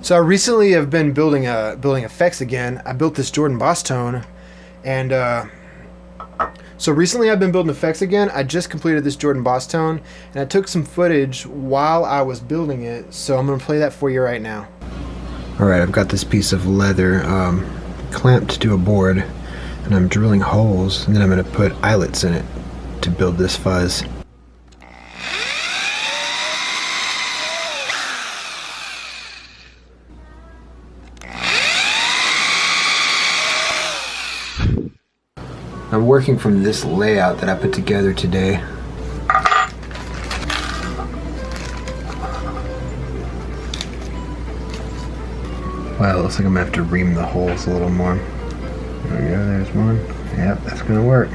So I recently have been building effects again. I built this Jordan Bosstone, and so recently I've been building effects again. I just completed this Jordan Bosstone, and I took some footage while I was building it, so I'm going to play that for you right now. Alright, I've got this piece of leather clamped to a board, and I'm drilling holes, and then I'm going to put eyelets in it to build this fuzz. I'm working from this layout that I put together today. Wow, it looks like I'm gonna have to ream the holes a little more. There we go, there's one. Yep, that's gonna work.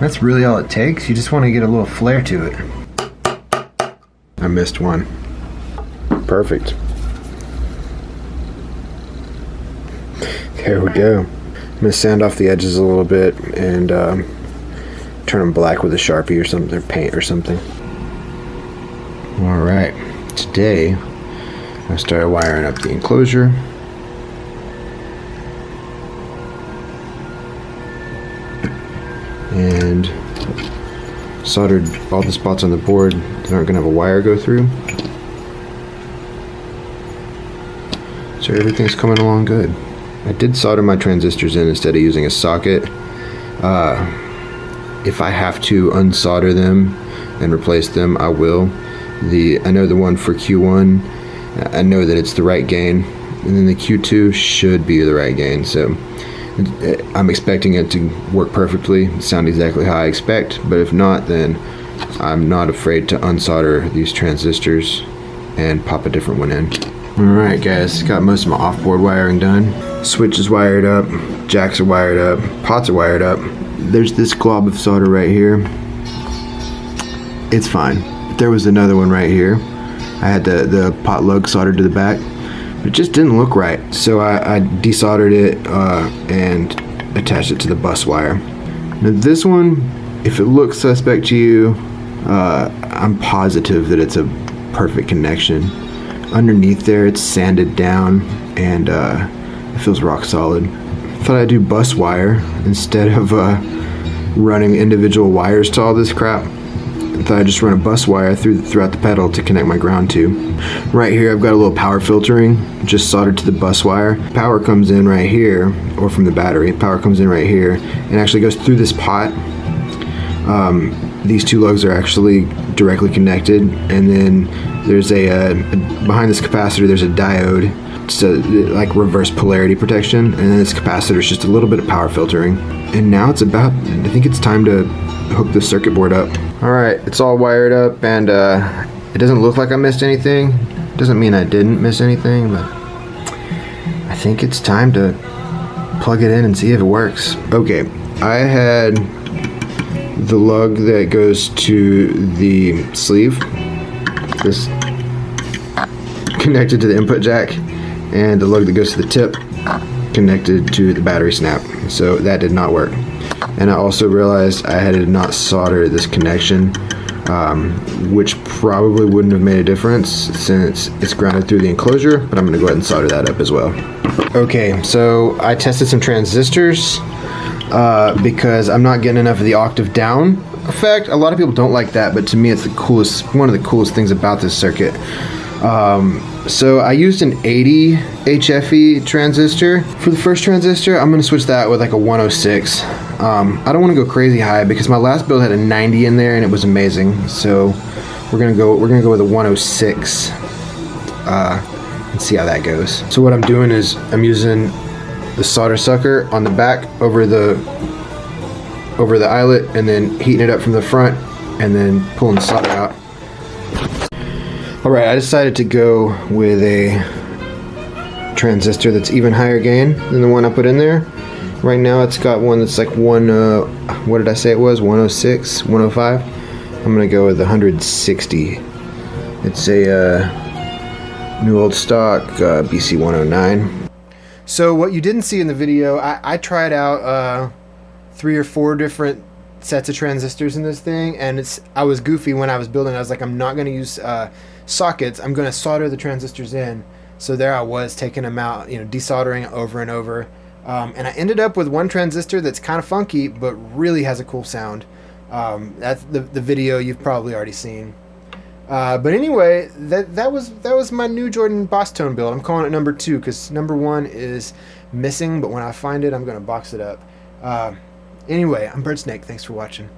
That's really all it takes. You just want to get a little flair to it. I missed one. Perfect. There we go. I'm going to sand off the edges a little bit and turn them black with a Sharpie or something, or paint or something. Alright, today I started wiring up the enclosure. And soldered all the spots on the board that aren't going to have a wire go through. So everything's coming along good. I did solder my transistors in instead of using a socket. If I have to unsolder them and replace them, I will. I know the one for Q1, I know that it's the right gain, and then the Q2 should be the right gain, so I'm expecting it to work perfectly, sound exactly how I expect, but if not, then I'm not afraid to unsolder these transistors and pop a different one in. Alright guys, got most of my off-board wiring done. Switch is wired up, jacks are wired up, pots are wired up. There's this glob of solder right here. It's fine. There was another one right here. I had the pot lug soldered to the back. It just didn't look right, so I desoldered it and attached it to the bus wire. Now this one, if it looks suspect to you, I'm positive that it's a perfect connection. Underneath there, it's sanded down and it feels rock solid. Thought I'd do bus wire instead of running individual wires to all this crap. I thought I'd just run a bus wire throughout the pedal to connect my ground to. Right here I've got a little power filtering just soldered to the bus wire. Power comes in right here, or from the battery. Power comes in right here and actually goes through this pot. These two lugs are actually directly connected, and then there's behind this capacitor there's a diode, so like reverse polarity protection, and then this capacitor is just a little bit of power filtering. And now I think it's time to hook the circuit board up. Alright, it's all wired up, and it doesn't look like I missed anything. Doesn't mean I didn't miss anything, but I think it's time to plug it in and see if it works. Okay, I had the lug that goes to the sleeve, this connected to the input jack, and the lug that goes to the tip connected to the battery snap, so that did not work. And I also realized I had to not solder this connection, which probably wouldn't have made a difference since it's grounded through the enclosure, but I'm going to go ahead and solder that up as well. Okay, so I tested some transistors because I'm not getting enough of the octave down effect. A lot of people don't like that, but to me it's one of the coolest things about this circuit. So I used an 80 HFE transistor for the first transistor. I'm going to switch that with like a 106. I don't want to go crazy high because my last build had a 90 in there and it was amazing. So we're gonna go with a 106 and see how that goes. So what I'm doing is I'm using the solder sucker on the back over the eyelet, and then heating it up from the front and then pulling the solder out. Alright, I decided to go with a transistor that's even higher gain than the one I put in there. Right now it's got one that's like what did I say it was? 106, 105? I'm gonna go with 160. It's a new old stock BC 109. So what you didn't see in the video, I tried out 3 or 4 different sets of transistors in this thing, and I was goofy when I was building. I was like, I'm not going to use sockets. I'm going to solder the transistors in. So there I was taking them out, desoldering it over and over. And I ended up with one transistor that's kind of funky, but really has a cool sound. That's the video you've probably already seen. But anyway, that was my new Jordan Bosstone build. I'm calling it number 2 because number 1 is missing, but when I find it, I'm going to box it up. Anyway, I'm Bird Snake. Thanks for watching.